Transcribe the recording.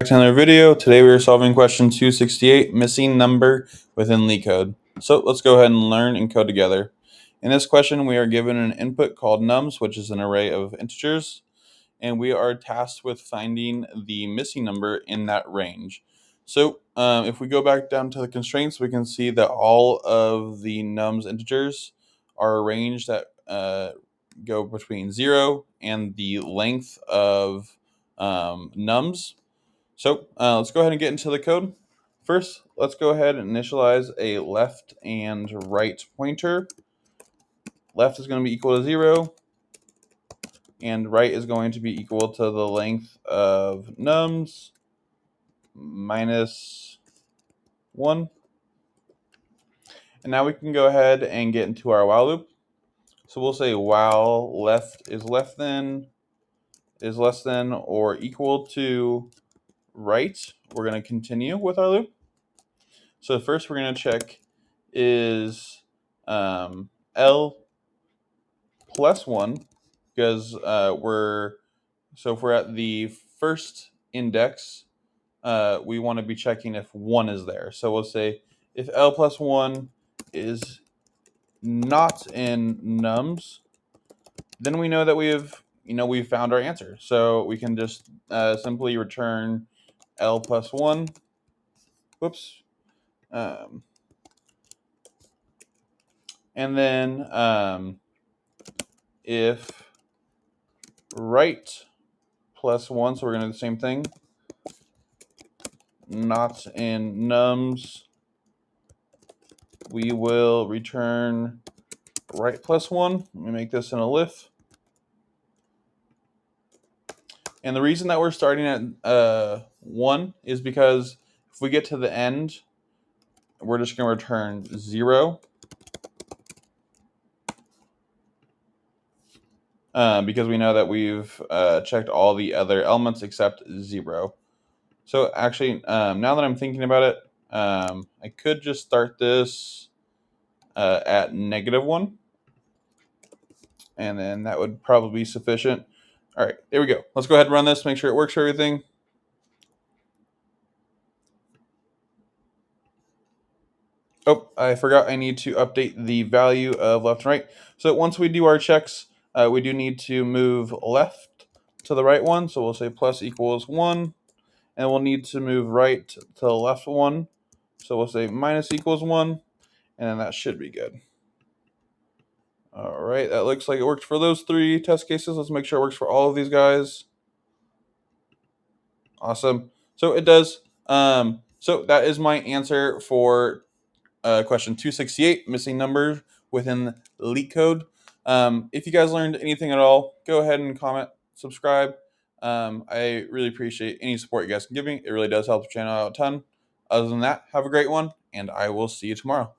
To another video. Today we are solving question 268, missing number within LeetCode. So let's go ahead and learn and code together. In this question, we are given an input called nums, which is an array of integers, and we are tasked with finding the missing number in that range. So if we go back down to the constraints, we can see that all of the nums integers are arranged that go between 0 and the length of nums. So let's go ahead and get into the code. First, let's go ahead and initialize a left and right pointer. Left is going to be equal to 0, and right is going to be equal to the length of nums minus 1. And now we can go ahead and get into our while loop. So we'll say while left is less than or equal to right. We're going to continue with our loop. So first we're going to check is L plus 1, because if we're at the first index, we want to be checking if 1 is there. So we'll say if L plus 1 is not in nums, then we know that we've found our answer. So we can just simply return L plus 1. Whoops. And then if right plus 1, so we're going to do the same thing, not in nums, we will return right plus 1. Let me make this an elif. And the reason that we're starting at 1 is because if we get to the end, we're just going to return 0. Because we know that we've checked all the other elements except 0. So actually, now that I'm thinking about it, I could just start this at -1. And then that would probably be sufficient. All right, there we go. Let's go ahead and run this, make sure it works for everything. Oh, I forgot I need to update the value of left and right. So once we do our checks, we do need to move left to the right one. So we'll say plus equals 1. And we'll need to move right to the left one. So we'll say minus equals 1. And then that should be good. All right, that looks like it worked for those 3 test cases. Let's make sure it works for all of these guys. Awesome. So it does. So that is my answer for question 268, missing numbers within LeetCode. If you guys learned anything at all, go ahead and comment, subscribe. I really appreciate any support you guys can give me. It really does help the channel out a ton. Other than that, have a great one, and I will see you tomorrow.